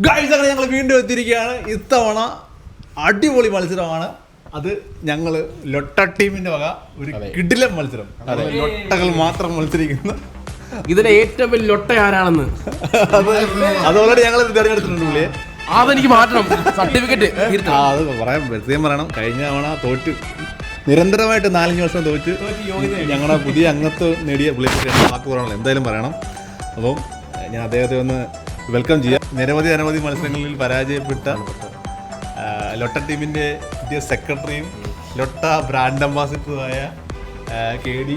Guys അങ്ങനെ ഞങ്ങൾ വീണ്ടും എത്തിയിരിക്കുകയാണ്. ഇത്തവണ അടിപൊളി മത്സരമാണ്. അത് ഞങ്ങൾ ലൊട്ട ടീമിന്റെ വക ഒരു കിടിലൻ മത്സരം. ലൊട്ടകൾ മാത്രം മത്സരിക്കുന്ന ഇതിലെ ഏറ്റവും വലിയ ലൊട്ട ആരാണെന്ന് അത് ഓൾറെഡി ഞങ്ങൾ തിരഞ്ഞെടുത്തിട്ടുണ്ട് പുള്ളിയെ. അതെനിക്ക് മാറ്റണം സർട്ടിഫിക്കറ്റ്. അത് പറയാൻ പ്രത്യേകം പറയണം. കഴിഞ്ഞ തവണ തോറ്റ് നിരന്തരമായിട്ട് 4-5 വർഷം തോറ്റ് ഞങ്ങളുടെ പുതിയ അംഗത്വം നേടിയ പുള്ളിയെ വാക്ക് പറയണല്ലോ, എന്തായാലും പറയണം. അപ്പം ഞാൻ അദ്ദേഹത്തെ ഒന്ന് വെൽക്കം ചെയ്യാം. നിരവധി മത്സരങ്ങളിൽ പരാജയപ്പെട്ട ലൊട്ട ടീമിൻ്റെ പുതിയ സെക്രട്ടറിയും ലൊട്ട ബ്രാൻഡ് അംബാസിഡറുമായ കെ ഡി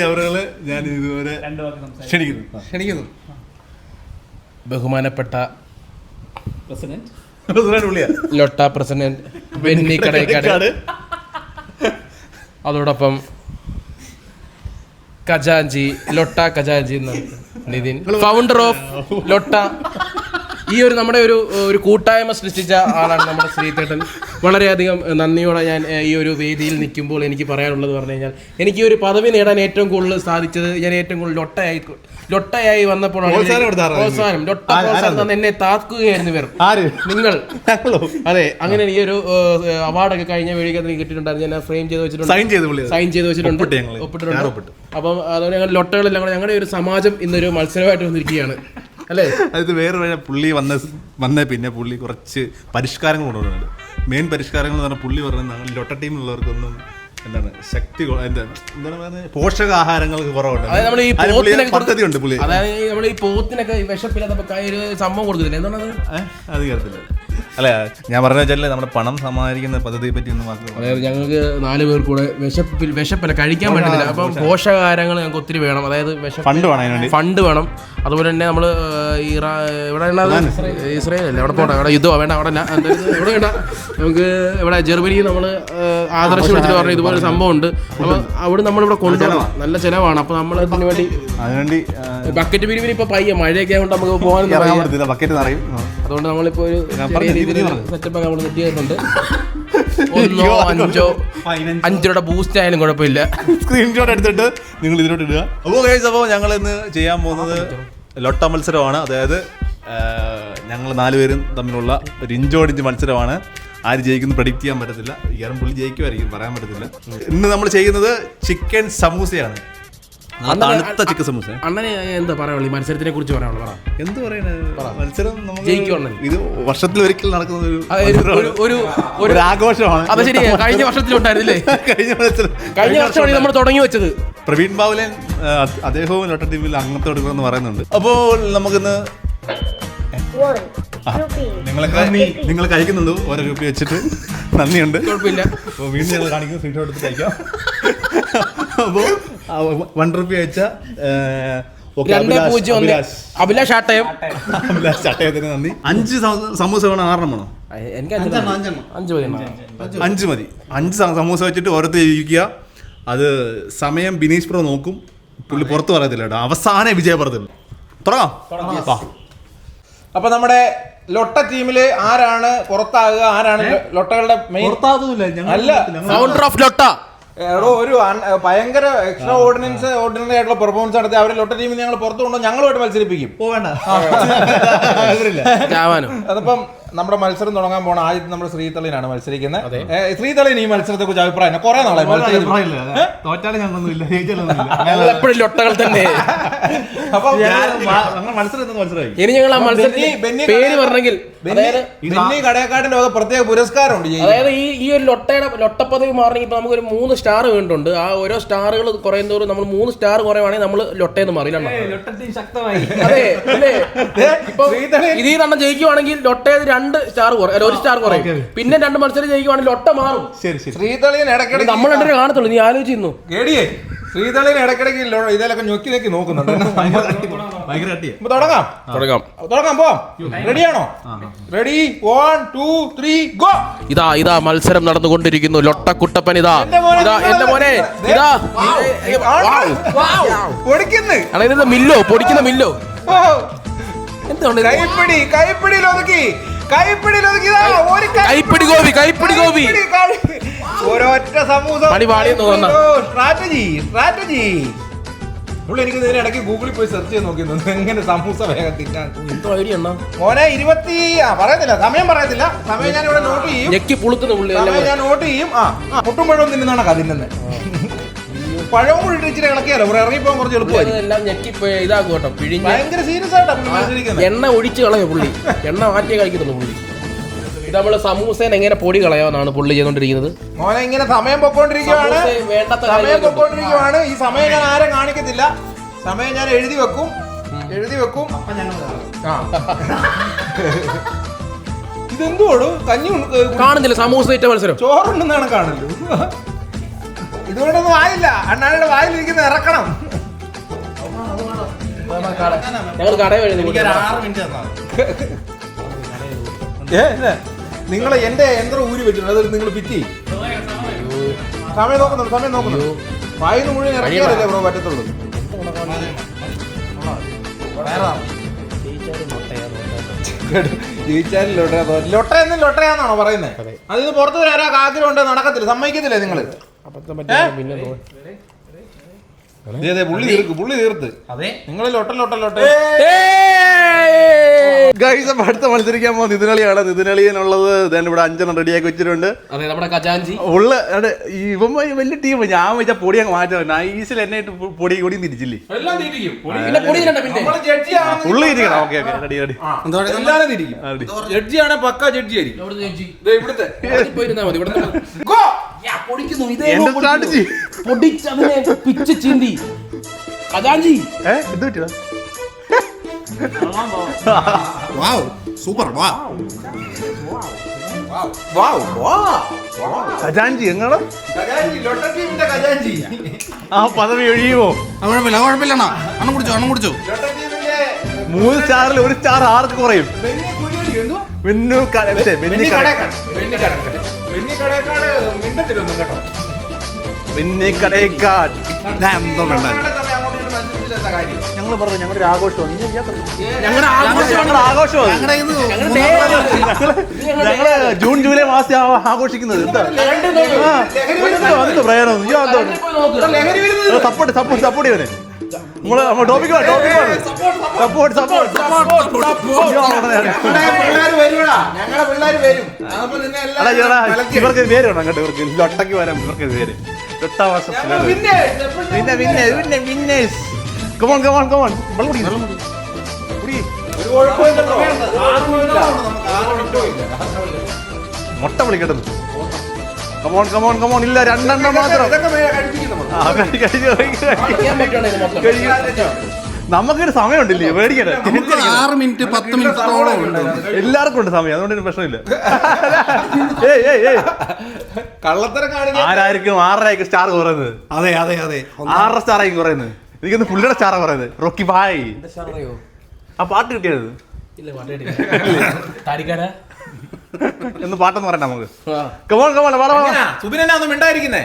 അവറുകൾ ഞാൻ ഇതുവരെ ക്ഷണിക്കുന്നു. ബഹുമാനപ്പെട്ട പ്രസിഡന്റ് ലൊട്ട പ്രസിഡന്റ് ബെന്നി കടേക്കാട്, അതോടൊപ്പം ഖജാൻജി ലൊട്ട ഖജാൻജി നിതിൻ, ഫൗണ്ടർ ഓഫ് ലൊട്ട. ഈ ഒരു നമ്മുടെ ഒരു കൂട്ടായ്മ സൃഷ്ടിച്ച ആളാണ് നമ്മുടെ ശ്രീതേട്ടൻ. വളരെയധികം നന്ദിയോടെ ഞാൻ ഈ ഒരു വേദിയിൽ നിൽക്കുമ്പോൾ എനിക്ക് പറയാനുള്ളത് പറഞ്ഞു കഴിഞ്ഞാൽ, എനിക്ക് ഈ ഒരു പദവി നേടാൻ ഏറ്റവും കൂടുതൽ സാധിച്ചത് ഞാൻ ഏറ്റവും കൂടുതൽ ലൊട്ടയായി വന്നപ്പോഴാണ്. അവസാനം ലൊട്ട എന്നെ താക്കുകയായിരുന്നു ഇവർ, നിങ്ങൾ. അതെ, അങ്ങനെ ഈ ഒരു അവാർഡൊക്കെ കഴിഞ്ഞ വേദിക്കകത്ത് കിട്ടിയിട്ടുണ്ടായിരുന്നു. ഞാൻ ഫ്രെയിം ചെയ്ത് വെച്ചിട്ടുണ്ട്, സൈൻ ചെയ്ത് വെച്ചിട്ടുണ്ട്, ഒപ്പിട്ടിട്ടുണ്ട്. അപ്പം അതുകൊണ്ട് ഞങ്ങൾ ലൊട്ടകളെല്ലാം കൂടെ ഞങ്ങളുടെ ഒരു സമാജം ഇന്നൊരു മത്സരമായിട്ട് വന്നിരിക്കുകയാണ് അല്ലേ. അത് വേറെ പുള്ളി വന്ന പിന്നെ പുള്ളി കുറച്ച് പരിഷ്കാരങ്ങൾ കൊണ്ടുവരുന്നുണ്ട്. മെയിൻ പരിഷ്കാരങ്ങൾ എന്ന് പറഞ്ഞാൽ പുള്ളി പറഞ്ഞാൽ ലൊട്ട ടീമിലുള്ളവർക്കൊന്നും എന്താണ് ശക്തി, എന്താണ് പറയുന്നത്, പോഷകാഹാരങ്ങൾക്ക് കുറവുണ്ട്. പദ്ധതിയുണ്ട് പുള്ളി. അതായത് നമ്മൾ ഈ പോത്തിനൊക്കെ വിശപ്പില്ലാത്ത ഒരു സംഭവം കൊടുക്കുന്നില്ല, എന്താണ് അത് കേൾത്തില്ല. അല്ല, ഞാൻ പറഞ്ഞ വെച്ചാൽ നമ്മുടെ പണം സമാഹരിക്കുന്ന പദ്ധതിയെ പറ്റി ഒന്ന് മാത്രം. അതായത് ഞങ്ങൾക്ക് 4 പേർ കൂടെ വിശപ്പല്ല കഴിക്കാൻ പറ്റുന്നില്ല. അപ്പം പോഷകാഹാരങ്ങൾ ഞങ്ങൾക്ക് ഒത്തിരി വേണം. അതായത് ഫണ്ട് വേണം. അതുപോലെ തന്നെ നമ്മൾ ഇവിടെ ഇസ്രായേൽ അല്ലേ, അവിടെ പോകണ്ട, അവിടെ യുദ്ധമോ വേണ്ട, അവിടെ ഇവിടെ വേണ്ട. നമുക്ക് ഇവിടെ ജർമ്മനി നമ്മൾ ആദർശം വിളിച്ചിട്ട് പറഞ്ഞ ഇതുപോലെ സംഭവം ഉണ്ട്. അപ്പം അവിടെ നമ്മളിവിടെ കൊണ്ടുപോകണം, നല്ല ചിലവാണ്. അപ്പോൾ നമ്മൾ അതിന് വേണ്ടി ബക്കറ്റ് പിരിവിന് ഇപ്പോൾ പയ്യ മഴയൊക്കെ ആയതുകൊണ്ട് നമുക്ക് പോകാനൊന്നും ബക്കറ്റ് നിറയും. അതുകൊണ്ട് നമ്മളിപ്പോൾ ഒരു സെറ്റപ്പ് ഒക്കെ നമ്മൾ സെറ്റ് ചെയ്തിട്ടുണ്ട്. 1, 5 രൂപ ബൂസ്റ്റ് ആയാലും കുഴപ്പമില്ല. സ്ക്രീൻഷോട്ട് എടുത്തിട്ട് നിങ്ങൾ ഇതിലോട്ട് ഇടുക. അപ്പോൾ ഞങ്ങൾ ഇന്ന് ചെയ്യാൻ പോകുന്നത് ലൊട്ട മത്സരമാണ്. അതായത് ഞങ്ങൾ 4 പേരും തമ്മിലുള്ള ഒരു ഇഞ്ചോടിഞ്ച് മത്സരമാണ്. ആര് ജയിക്കുന്നു പ്രഡിക്റ്റ് ചെയ്യാൻ പറ്റത്തില്ല. ഇയാളും പുള്ളി ജയിക്കുമായിരിക്കും, പറയാൻ പറ്റത്തില്ല. ഇന്ന് നമ്മൾ ചെയ്യുന്നത് ചിക്കൻ സമൂസയാണ്. തണുത്ത ചിക്കൻ സമൂസ. അണ്ണനെ എന്താ പറയാനുള്ളത് ഈ മത്സരത്തിനെ കുറിച്ച് പറയാനുള്ളത്? എന്ത് പറയാനാണ്, മത്സരം ഇത് വർഷത്തിൽ ഒരിക്കൽ നടക്കുന്ന ഒരു ആഘോഷമാണ്. അത് ശരി, കഴിഞ്ഞ വർഷത്തിലുണ്ടായിരുന്നില്ലേ? കഴിഞ്ഞ വർഷമാണ് നമ്മൾ തുടങ്ങി വെച്ചത്. പ്രവീൺ ബാബുലൻ അദ്ദേഹവും ലൊട്ട ടീമിൽ അംഗത്വം എടുക്കണമെന്ന് പറയുന്നുണ്ട്. അപ്പോൾ നമുക്കിന്ന് നിങ്ങൾ കഴിക്കുന്നുണ്ട് ഓരോ രൂപ വെച്ചിട്ട്. നന്ദിയുണ്ട്, കുഴപ്പമില്ല. അപ്പോൾ വീണ്ടും ഞങ്ങൾ കാണിക്കുന്ന സ്ക്രീൻഷോട്ട് എടുത്ത് കഴിക്കാം. അപ്പോൾ 1 രൂപ വെച്ച അഭിലാഷ് ചട്ടയത്തിന് നന്ദി. 5 സമൂസ വേണം, 6 വേണോ? എനിക്ക് 5 മതി. 5 സമൂസ വെച്ചിട്ട് ഓരോരുത്തർ ഇരിക്കുക. അത് സമയം ബിനീഷ് പ്രോ നോക്കും. പുള്ളി പുറത്ത് പറയത്തില്ല കേട്ടോ, അവസാനം വിജയം പറയത്തില്ല. തുടങ്ങാം. അപ്പൊ നമ്മുടെ ലൊട്ട ടീമില് ആരാണ് പുറത്താകുക, ആരാണ് ലൊട്ടകളുടെ മെയിൻ? അല്ല, ഫൗണ്ടർ ഓഫ് ലൊട്ട ഒരു ഭയങ്കര എക്സ്ട്രാ ഓർഡിനറി ആയിട്ടുള്ള പെർഫോമൻസ് നടത്തി അവരെ ലൊട്ട ടീമിൽ ഞങ്ങൾ പുറത്തു കൊണ്ടോ ഞങ്ങളുമായിട്ട് മത്സരിപ്പിക്കും. അതിപ്പം നമ്മുടെ മത്സരം തുടങ്ങാൻ പോണ ആദ്യം നമ്മുടെ ശ്രീതളിനാണ് മത്സരിക്കുന്നത്. ശ്രീതളിന് ഈ മത്സരത്തെ കുറിച്ച് അഭിപ്രായം കുറെ നാളെ എപ്പോഴും ലൊട്ടകൾ തന്നെ. ഇനി ഞങ്ങൾ ആ മത്സരത്തിൽ പേര് പറഞ്ഞെങ്കിൽ ബെന്നി കടയക്കാടിന്റെ പ്രത്യേക പുരസ്കാരമുണ്ട്. അതായത് ഈ ഒരു ലൊട്ട പദവി മാറണമെങ്കിൽ ഇപ്പൊ നമുക്കൊരു 3 സ്റ്റാർ വേണ്ടിട്ടുണ്ട്. ആ ഓരോ സ്റ്റാറുകൾ കുറയും തോറും നമ്മൾ 3 സ്റ്റാർ കുറയുവാണെങ്കിൽ നമ്മൾ ലൊട്ടയെന്ന് മാറില്ല. അതെ, ഇപ്പൊ ഇതിൽ തന്നെ ജയിക്കുവാണെങ്കിൽ ലൊട്ടയത് 2 സ്റ്റാർ കുറയും, 1 സ്റ്റാർ കുറയും. പിന്നെ 2 മത്സരം ജയിക്കുവാണെങ്കിൽ ലൊട്ട മാറും. ശ്രീതളിന് ഇടയ്ക്കിടയ്ക്ക് നമ്മൾ 2 കാണത്തുള്ളൂ. നീ ആലോചിക്കുന്നു കേടിയേ, ശ്രീതളിന് ഇടയ്ക്കിടയ്ക്ക് ഇതിലൊക്കെ ഞൊക്കി നോക്കുന്നുണ്ട്. തുടങ്ങാം പോവാം. റെഡിയാണോ? Ready, 1, 2, 3 go. ഇതാ മത്സരം നടന്നുകൊണ്ടിരിക്കുന്നു. ലൊട്ട കുട്ടപ്പൻ ഇതാ എന്റെ മോനെ, ഇതാ മില്ലോ, പൊടിക്കുന്ന മില്ലോ. എന്തുകൊണ്ട് കൈപ്പിടി ഒതുക്കി കൈപ്പിടി ഗോപി ഒരൊറ്റ സമൂസ. പണി പാളിയെന്ന് തോന്നുന്നു. സ്ട്രാറ്റജി. പുള്ളി എനിക്ക് ഇതിന് ഇടയ്ക്ക് ഗൂഗിളിൽ പോയി സെർച്ച് ചെയ്ത് നോക്കി എങ്ങനെ സമൂസ വേഗം തിന്നാൻ. എന്തോ ഐഡിയ ഉണ്ടോ മോനെ 20 പറയത്തില്ല, സമയം പറയത്തില്ല. സമയം ഞാൻ ഇവിടെ നോട്ട് ചെയ്യും. ഞെക്കി പുളുത്തുന്ന പുള്ളി സമയം ഞാൻ നോട്ട് ചെയ്യും. മുട്ടും പഴവും തിന്നുന്നതാണ് കതിന്നെ. പഴവും കൂടി ഇച്ചിരി ഇളക്കിയാലോ ഇറങ്ങിപ്പോകാൻ കുറച്ച് എളുപ്പമായിരിക്കും. എല്ലാം ഞെക്കി ഇതാക്കും കേട്ടോ. പിഴിഞ്ഞ് ഭയങ്കര സീരിയസ് ആയിട്ടാണ് എണ്ണ ഒഴിച്ച് കളയോ പുള്ളി. എണ്ണ മാറ്റിയേ കഴിക്കുന്നുള്ളൂ പുള്ളി. ഇത് നമ്മള് സമൂസേനെ എങ്ങനെ പൊടി കളയാമെന്നാണ് പുള്ളി ചെയ്തോണ്ടിരിക്കുന്നത്. മോനെ ഇങ്ങനെ സമയം പൊക്കോണ്ടിരിക്കുവാണ്. സമയം പൊക്കോണ്ടിരിക്കുവാണ്. ഈ സമയം ഞാൻ ആരും കാണിക്കത്തില്ല. സമയം ഞാൻ എഴുതി വെക്കും. ഇതെന്തോട് കഞ്ഞി കാണുന്നില്ല സമൂസ ഇറ്റ മത്സരം. ചോറുണ്ടെന്നാണ് കാണുള്ളൂ. ഇതുകൊണ്ടൊന്നും ആയില്ല. അണ്ണാരുടെ വായിലിരിക്കുന്ന ഇറക്കണം. ഞങ്ങൾ കട വഴി നിങ്ങൾ എന്റെ യന്ത്രം ഊരി വെച്ചിട്ടുണ്ട്. അത് നിങ്ങൾ പിറ്റി സമയം നോക്കുന്നു. വായിന്ന് മുഴുവൻ ഇറക്കിയാലല്ലേ ബ്രോ പറ്റത്തുള്ളൂ. ജയിച്ചാലും ലൊട്ടയാന്നാണോ പറയുന്നത്? അതിന് പുറത്ത് വരാൻ ആഗ്രഹം ഉണ്ട്, നടക്കത്തില്ല, സമ്മതിക്കത്തില്ലേ നിങ്ങള്? പുള്ളി തീർത്ത് നിങ്ങൾ ലൊട്ട ഗൈസ് അപ്പൊ അടുത്ത മത്സരിക്കാൻ പോകുന്ന നിതിനളിയാണ്. നിതിനളിയനുള്ളത് ഇവിടെ 5 റെഡിയാക്കി വെച്ചിട്ടുണ്ട്. ഉള്ള ഇവൻ വലിയ ടീം. ഞാൻ വെച്ചാൽ പൊടി അങ്ങ് മാറ്റാൻ നൈസിൽ എന്നെ പൊടി കൂടി തിരിച്ചില്ലേ ഉള്ളി ഇരിക്കണം. ഓക്കെ റെഡി ജഡ്ജിയാണ്, പക്ക ജഡ്ജി ആയിരിക്കും. എന്റെ സ്ട്രാറ്റജി പിച്ച് ചീന്തി ഖജാൻജി എന്ത് പറ്റിയ സൂപ്പർ ഖജാൻജി എങ്ങനെ ആ പദവി ഒഴിയുമോ? കുഴപ്പമില്ല അണ്ണം കുടിച്ചോ 3 സ്റ്റാറിൽ 1 സ്റ്റാർ ആർക്ക് കുറയും? ഞങ്ങൾ പറഞ്ഞു ഞങ്ങളുടെ ആഘോഷം ഞങ്ങള് ജൂൺ ജൂലൈ മാസം ആഘോഷിക്കുന്നത്. എന്താ അതിന്റെ പ്രയാണം? സപ്പോർട്ട് ചെയ്യണേ. ഇവർക്ക് പേര് വേണം കേട്ടോ. ഇവർക്ക് ലൊട്ടയ്ക്ക് വരാം. ഇവർക്ക് പേര് മുട്ട വിളിക്കട്ടെ. കമോൺ ഇല്ല 2 മാത്രം. നമുക്കൊരു സമയമുണ്ടില്ലേ പേടിക്കട്ടെ. 6 മിനിറ്റ് 10 മിനിറ്റോളം എല്ലാവർക്കും ഉണ്ട് സമയം. അതുകൊണ്ട് പ്രശ്നമില്ല. ആരായിരിക്കും 6 സ്റ്റാർ കുറയുന്നത്? അതെ 6 സ്റ്റാർ ആയിരിക്കും കുറയുന്നത്. എനിക്കൊന്ന് പുള്ളിയുടെ സ്റ്റാറാ പറയുന്നത്. റോക്കി ഭായ് ആ പാട്ട് കിട്ടിയത് എന്ന് പാട്ടെന്ന് പറയണ്ട നമുക്ക്. സുബിനെന്നാ ഒന്നും മിണ്ടായിരിക്കുന്നേ.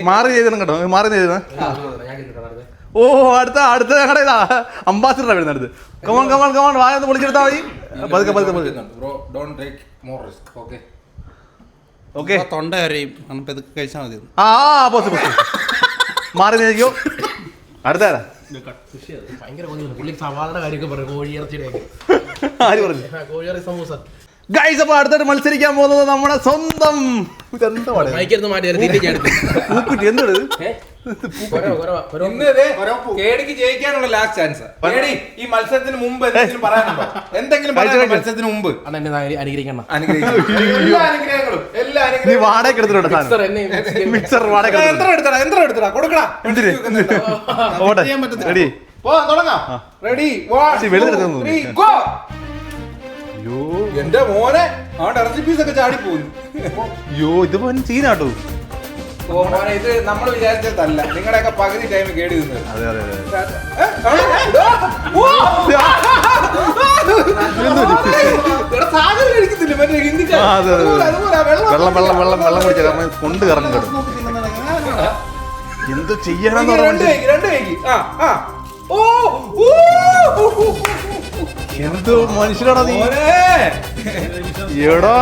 മാറി ചെയ്തണം കേട്ടോ. മാറി ചെയ്ത ഓ അടുത്ത ഞങ്ങളുടെ ഇതാ അംബാസിഡർ വരുന്ന അടുത്ത്. കമോൺ വായൊന്ന് പൊളിച്ചെടുത്താ മതി. ഓക്കെ തൊണ്ട വരെയും കഴിച്ചാൽ മതി. മാറി നീക്കോ. അടുത്ത ആര് പറഞ്ഞു? ഗൈസ് അപ്പൊ അടുത്തായിട്ട് മത്സരിക്കാൻ പോകുന്നത് നമ്മുടെ സ്വന്തം ജയിക്കാനുള്ള ലാസ്റ്റ് ചാൻസ്. ഈ മത്സരത്തിന് മുമ്പ് എന്തെങ്കിലും മത്സരത്തിന് മുമ്പ് നീ വാടക എടുത്തിട്ടുണ്ട്. മിക്സർ വാടക യന്ത്രം കൊടുക്കടാ. റെഡി തുടങ്ങാം. റെഡി എന്റെ മോനെ അവന്റെ റെസിപ്പീസ് ഒക്കെ ചാടി പോകുന്നു. ഇത് സീനാട്ടോ. ഇത് നമ്മൾ വിചാരിച്ചതല്ല. നിങ്ങളുടെയൊക്കെ പകുതി ടൈം കേടി നിന്നത്. വെള്ളം കുടിച്ച കാരണം കൊണ്ട് കറങ്ങും കേട്ടോ. എന്ത് ചെയ്യാനാന്ന് രണ്ട് കൈക്ക്. ഓ എന്ത് മനുഷ്യനാടാ നീ എടാ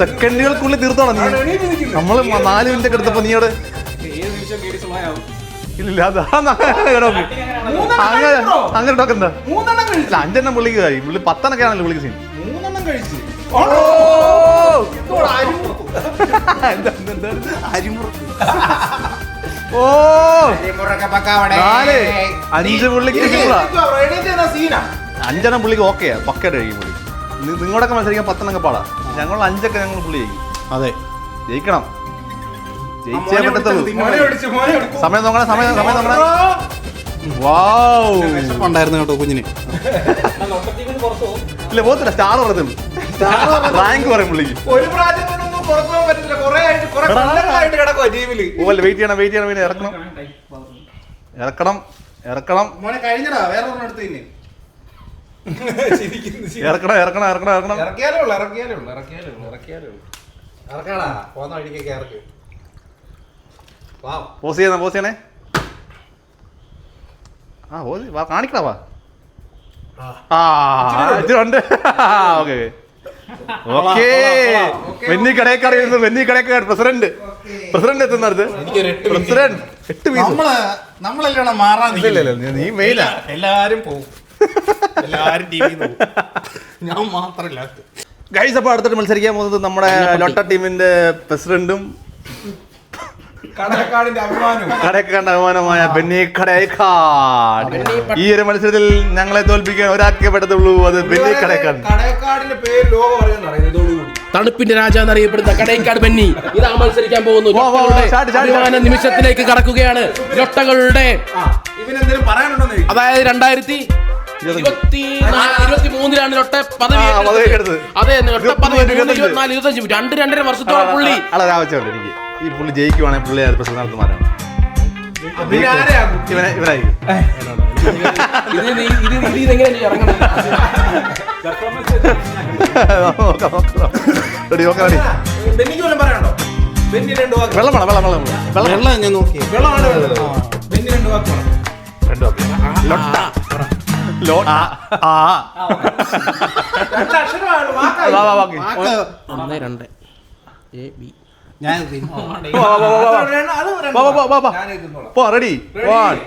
സെക്കൻഡുകൾക്കുള്ളിൽ തീർത്താണോ നീ? നമ്മള് 4 മിനിറ്റ് ഒക്കെ എടുത്തപ്പോ നീ അവിടെ ഇല്ല അങ്ങനെ ടോക്ക് എന്താ? 5 പുള്ളിക്ക് ആയി. പുള്ളി 10 ആണല്ലോ പുള്ളിക്ക് സീൻ. 3 കഴിച്ച്. ഓ 4 5 പുള്ളിക്ക് 5 പുള്ളിക്ക് ഓക്കെയാ. പക്കയായിട്ട് കഴിക്കും പുള്ളി. നിങ്ങളൊക്കെ മത്സരിക്കാൻ 10 പാടാ. ഞങ്ങൾ 5 ഞങ്ങൾ പുള്ളി ജയിക്കും. അതെ ജയിക്കണം. ജയിച്ചേ പറ്റത്തുള്ളൂ. സമയം നോക്കണേ. ഉണ്ടായിരുന്നു കേട്ടോ കുഞ്ഞിന്. ഇല്ല പോത്തില്ല. സ്റ്റാർ പറയത്തുള്ളൂ. റാങ്ക് പറയും പുള്ളിക്ക്. ഒരു പ്രാവശ്യം കൊണ്ടൊന്നും പുറത്തു പോകാൻ പറ്റില്ല. വെയിറ്റ് ചെയ്യണം. ഇറക്കണം. മോനെ കഴിഞ്ഞടാ, വേറെ ഒരെണ്ണം എടുത്ത് തന്നെ. ഇറക്കണം. ഇറക്കാടാ, പോന്ന വഴിക്കൊക്കെ ഇറക്ക്. പോസ് ചെയ്യണേ. ആ പോസ് കാണിക്കടാ വാ. ഉണ്ട്. ഓക്കെ വെന്നി കടേക്കാട് പ്രസിഡന്റ് എത്തുന്നത്. President 8 piece. നമ്മളെല്ലാം മാറാൻ നീ മെയിനാ. എല്ലാരും പോവും. എല്ലാരും ടി വി പോകും. ഞാൻ മാത്രല്ല. ഗൈസ്, അപ്പോൾ അടുത്തിട്ട് മത്സരിക്കാൻ പോകുന്നത് നമ്മുടെ ലോട്ട ടീമിന്റെ പ്രസിഡന്റും കടക്കാടിന്റെ അഭിമാനമായ ബെന്നി കടേക്കാട്. ഈ ഒരു മത്സരത്തിൽ ഞങ്ങളെ തോൽപ്പിക്കാൻ ഒരാൾക്കേ പറ്റത്തുള്ളൂ, അത് ബെന്നി കടേക്കാട്. കടക്കാടിന്റെ പേര് ലോകം അറിയുന്നതോടുകൂടി തണുപ്പിന്റെ രാജ എന്നറിയപ്പെടുന്ന കടേക്കാട് ബെന്നി ഇതാ മത്സരിക്കാൻ പോകുന്നു. അഭിമാന നിമിഷത്തിലേക്ക് കടക്കുകയാണ് ലൊട്ടകളുടെ. ഇവനെന്തെങ്കിലും പറയാനുണ്ടോ? അതായത് 2023 ലൊട്ട പദവി. അതെ, ലൊട്ട പദവി 24-25 2.5 വർഷത്തോളം പുള്ളി. ആവശ്യമുണ്ട് എനിക്ക്. ഈ പുള്ളി ജയിക്കുവാണെങ്കിൽ പുള്ളി പ്രസിഡന്റ് മാറാണ്. ഇവനായിരിക്കും. വെള്ളം ഞാൻ നോക്കി. ഞാൻ റെഡി 1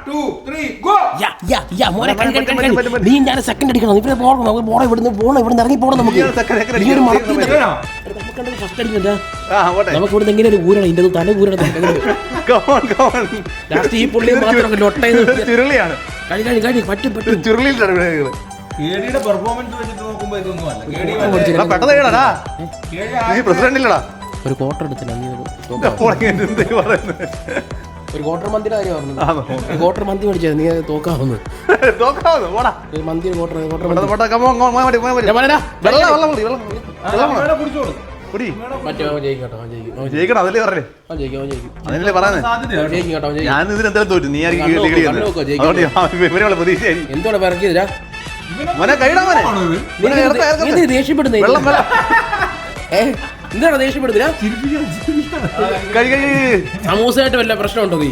2 3 ഗോ. നീ ഞാൻ സെക്കൻഡ് അടിക്കണം. ഇവരെ ഇവിടുന്ന് ഇറങ്ങി പോകണം. നമുക്ക് ഫസ്റ്റ് അടിക്കണ്ട. നമുക്ക് ഇവിടുന്ന് എങ്ങനെ ഒരു ഊരണം. ഇതിന്റെ തല ഊരണം. ലാസ്റ്റ് ഈ പുള്ളി മാത്രം ചുരുളിയാണ്. പറ്റും. കേടിയുടെ പെർഫോമൻസ് വെച്ചിട്ട് നോക്കുമ്പോ ഇതൊന്നും അല്ല. പെട്ടെന്ന് കേടാ. നീ പ്രസിഡന്റ് ഇല്ലടാ. ഒരു ക്വാർട്ടർ എടുത്തില്ല. ഒരു ക്വാർട്ടർ മന്തിയുടെ കാര്യം പറഞ്ഞു. ഒരു ക്വാർട്ടർ മന്തി മേടിച്ചത് നീ തോക്കാവുന്നു. മന്തി ജയിക്കണം. അതല്ലേ പറഞ്ഞേ. അതല്ലേ പറയുന്നത്. ഞാൻ ഇതിനെന്തായാലും തോറ്റു. നീ എന്തോടെ പിറക്കിയതിരാ ദേഷ്യപ്പെടുന്നേ. എന്താണ് ദേഷ്യപ്പെടുന്നില്ല? സമൂസയായിട്ട് വല്ല പ്രശ്നമുണ്ടോ? നീ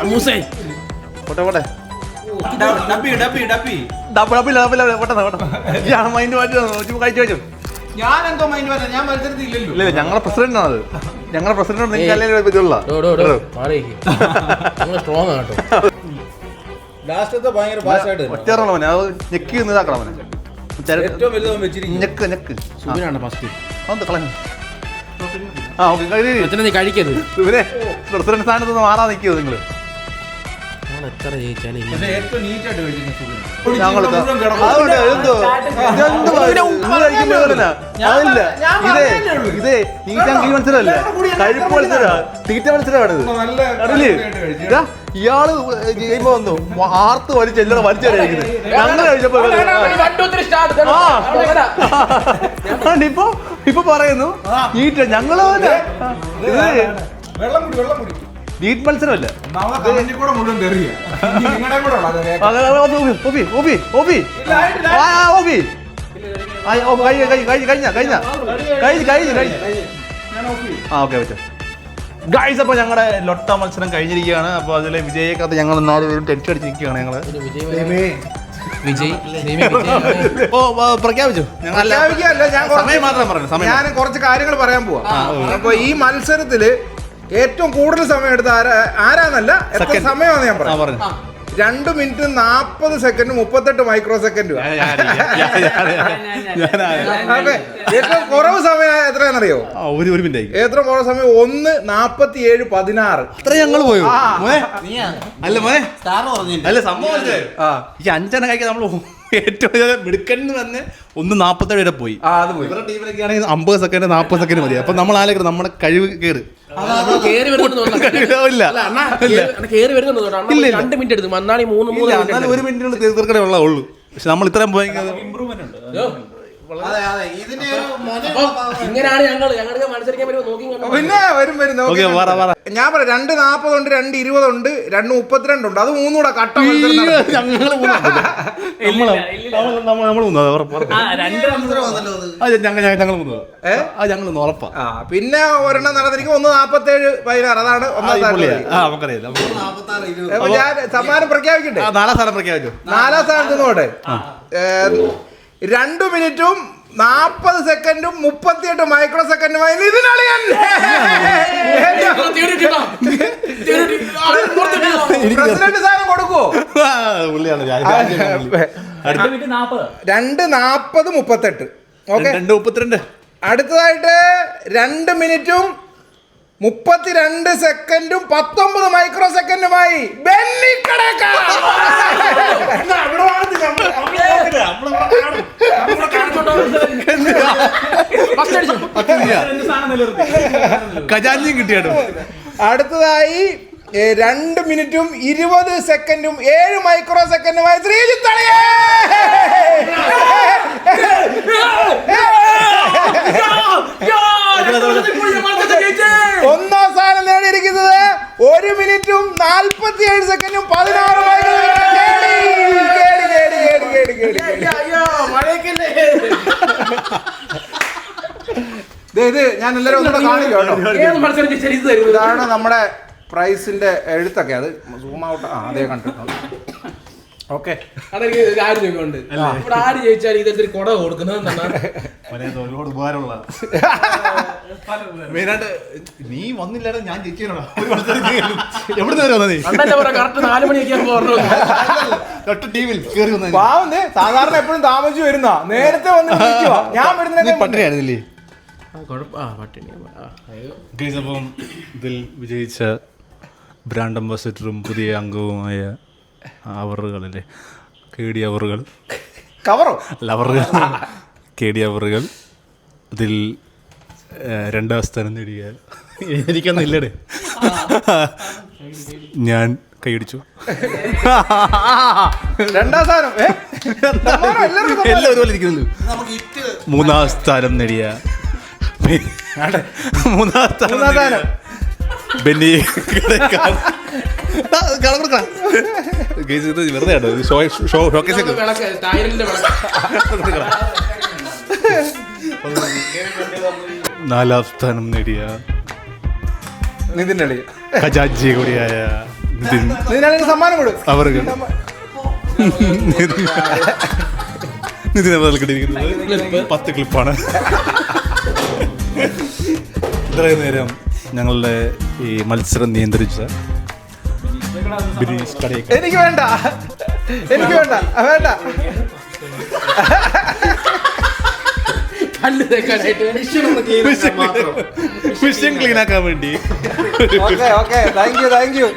സമൂസ ഞങ്ങളെ പ്രസിഡന്റ് ആണത്. ഞങ്ങളെ പ്രസിഡന്റ് സ്ട്രോങ് ആട്ടോ. ലാസ്റ്റത്തെ ഭയങ്കര ഫാസ്റ്റായിട്ട് ഒറ്ററവനെ അത് ഞെക്കി ഇതാക്കണം. അവനെ ഏറ്റവും വലുതും വെച്ചിരിക്കും. ഞെക്ക് സുബിനാണ് ഫസ്റ്റ്. നീ കഴിക്കരുത്. ഇവരെ പ്രസിഡന്റ് സ്ഥാനത്ത് നിന്ന് മാറാൻ നിൽക്കുമോ നിങ്ങൾ? എത്ര ജയിച്ചാലും ഏറ്റവും നീറ്റായിട്ട് വെച്ചിരിക്കും. ഇതേ മത്സരമല്ലേ, കഴിപ്പ് മത്സരമാണ്, തീറ്റ മത്സരമാണിത്. അറിയില്ലേ? ഇയാള് ചെയ്യുമ്പോ വന്നു ആർത്ത് വലിച്ച് എല്ലാം വലിച്ചു കഴിക്കുന്നത്. ഞങ്ങൾ കഴിച്ചപ്പോ ഇപ്പൊ പറയുന്നു നീറ്റ്. ഞങ്ങള് നീറ്റ് മത്സരമല്ല. ആ ഓക്കെ പറ്റും ഗൈസ്. അപ്പോൾ ഞങ്ങളുടെ ലൊട്ട മത്സരം കഴിഞ്ഞിരിക്കുകയാണ്. അപ്പോൾ അതിലെ വിജയിക്കാത്ത ഞങ്ങൾ 4 പേരും ടെൻഷൻ അടിച്ചിരിക്കുകയാണ് ഞങ്ങൾ. വിജയ് പ്രഖ്യാപിച്ചു. സമയം മാത്രം പറഞ്ഞു. ഞാൻ കുറച്ച് കാര്യങ്ങൾ പറയാൻ പോവാ. അപ്പൊ ഈ മത്സരത്തില് ഏറ്റവും കൂടുതൽ സമയം എടുത്ത ആരാന്നല്ല, എത്ര സമയമാണ് ഞാൻ പറഞ്ഞു. 2 മിനിറ്റ് 40 സെക്കൻഡ് 38 മൈക്രോ സെക്കൻഡ്. ഏറ്റവും കുറവ് സമയം എത്രയാണെന്നറിയോ? 1 മിനിറ്റ്. ഏറ്റവും കുറവ് സമയം 1:47:16. അത്ര ഞങ്ങൾ പോയോ? അല്ല മോനെ, അല്ല സംഭവം ഈ 5 കഴിക്കാൻ നമ്മൾ ഏറ്റവും മിടുക്കൻ വന്ന് 1:47 വരെ പോയി. ഇവരുടെ ടീമിലൊക്കെ ആണെങ്കിൽ 50 സെക്കൻഡ് 40 സെക്കൻഡ് മതി. അപ്പൊ നമ്മൾ ആലോചിക്കണം നമ്മുടെ കഴിവ് കേറ്. 2 മിനിറ്റ് എടുത്തു. 1 മിനിറ്റിനുള്ളിൽ തീർക്കണേ ഉള്ളൂ. പക്ഷെ നമ്മൾ ഇത്രയും പോയെങ്കിൽ ഇങ്ങനെയാണ് ഞങ്ങൾക്ക് മത്സരിക്കാൻ പിന്നെ വരും. ഞാൻ പറയാം 2:40 ഉണ്ട്, 2:20 ഉണ്ട്, 2:32 ഉണ്ട്. അത് 3 കൂടെ കട്ട ഞങ്ങൾ ഉറപ്പാ. പിന്നെ ഒരെണ്ണം നടന്നിരിക്കും 1:47:16. അതാണ് ഞാൻ സമ്മാനം പ്രഖ്യാപിക്കട്ടെ. 4ാം സ്ഥാനം പ്രഖ്യാപിച്ചു. 4ാം സ്ഥാനത്ത് നോട്ടെ. 2 മിനിറ്റും 40 സെക്കൻഡും 38 മൈക്രോ സെക്കൻഡുമായി നിതിനളിയൻ പ്രസിഡന്റ് സ്ഥാനം കൊടുക്കുവോ? 2:40:38. ഓക്കെ, 2:32. അടുത്തതായിട്ട് 2 മിനിറ്റും 32 സെക്കൻഡും 19 മൈക്രോ സെക്കൻഡുമായി ബെന്നി കടേക്കാ. ഖജാൻജിയും കിട്ടിയാട്ടോ. അടുത്തതായി 2 മിനിറ്റും 20 സെക്കൻഡും 7 മൈക്രോ സെക്കൻഡുമായി ശ്രീജിത്ത് അളിയേ. 1ാം സ്ഥാനം നേടിയിരിക്കുന്നത് 1 മിനിറ്റും 47 സെക്കൻഡും 16 മൈക്രോ ഇത് ഞാൻ എല്ലാവരും ഒന്നുകൂടെ കാണിക്കാം. ഇതാണ് നമ്മുടെ പ്രൈസിന്റെ എഴുത്തൊക്കെ. അത് സൂം ഔട്ട്. അതേ കണ്ടിട്ടുണ്ട്. ഓക്കെ, അതെനിക്ക് കാര്യം ചോദിക്കുന്നുണ്ട്. ഇവിടെ ആര് ജയിച്ചാൽ ഇതൊരു കൊട കൊടുക്കുന്നത് ഒരുപാട് ഉപകാരമുള്ള മെയിനായിട്ട് നീ വന്നില്ലാതെ ഞാൻ ജയിക്കാനോടാ. കറക്റ്റ് 4 മണിയൊക്കെ ടീമിൽ കയറി വന്ന പാവന്ന് സാധാരണ എപ്പോഴും താമസിച്ചു വരുന്ന നേരത്തെ വന്ന് ഞാൻ വരുന്ന പട്ടിണിയായിരുന്നില്ലേ? അപ്പം ഇതിൽ വിജയിച്ച ബ്രാൻഡ് അംബാസിഡറും പുതിയ അംഗവുമായ അവറുകളല്ലേ, KD അവറുകൾ, കവറോ ലവറുകൾ, KD അവറുകൾ ഇതിൽ 2ാം സ്ഥാനം നേടിയ എനിക്കൊന്നും ഇല്ലടേ. ഞാൻ കൈയടിച്ചു. 2ാം സ്ഥാനം എല്ലാം ഒരുപോലെ ഇരിക്കുന്നു. 3ാം സ്ഥാനം നേടിയ 3ാം സ്ഥാനം ബെന്നി വെറുതെ ആട്ടോ ഷോക്കേസ്. 4ാം സ്ഥാനം നേടിയ നിതിൻ അളി, ഖജാൻജി കൂടിയായ നിതിൻ സമ്മാനം കൊടുക്കും അവർക്ക്. നിതിനെ കിട്ടിയിരിക്കുന്നത് 10 ക്ലിപ്പാണ്. ഇത്രയും നേരം ഞങ്ങളുടെ ഈ മത്സരം നിയന്ത്രിച്ച എനിക്ക് വേണ്ട വിഷയം ക്ലീൻ ആക്കാൻ വേണ്ടി. Thank you.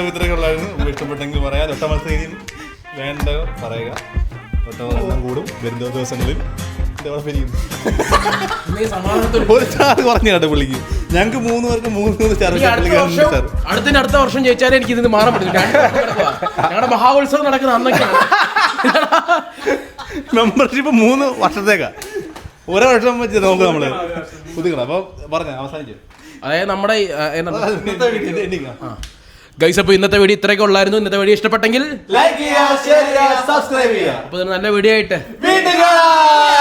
ഇത്രയൊക്കെയുള്ളായിരുന്നു. ഇഷ്ടപ്പെട്ടെങ്കിൽ പറയാം. തൊട്ട മത്സരം വേണ്ട പറയുക. തൊട്ട മത്സരം കൂടും വരുന്ന ദിവസങ്ങളിൽ. ഒരു സ്റ്റാർ കുറഞ്ഞു കേട്ടോ പുള്ളിക്ക്. ഞങ്ങൾക്ക് 3 പേർക്ക് 3 സ്റ്റാർ. അടുത്ത വർഷം ജയിച്ചാലേ എനിക്ക് ഇതിന് മാറാൻ പറ്റില്ല. ഞങ്ങളുടെ മഹാോത്സവം നടക്കുന്ന അന്നൊക്കെയാണ്. മെമ്പർഷിപ്പ് 3 വർഷത്തേക്കാ. ഓരോ വർഷം വെച്ച് നോക്കുക നമ്മള് പുതുക്കണം. അപ്പൊ പറഞ്ഞ അവസാനിച്ചു. അതായത് നമ്മുടെ ഗൈസ്, അപ്പോൾ ഇന്നത്തെ വീഡിയോ ഇത്രയൊക്കെ ഉള്ളായിരുന്നു. ഇന്നത്തെ വീഡിയോ ഇഷ്ടപ്പെട്ടെങ്കിൽ ലൈക്ക് ചെയ്യുക, ഷെയർ ചെയ്യുക, സബ്സ്ക്രൈബ് ചെയ്യുക. അപ്പോൾ നല്ല വീഡിയോ ആയിട്ട് വീണ്ടും കാണാം.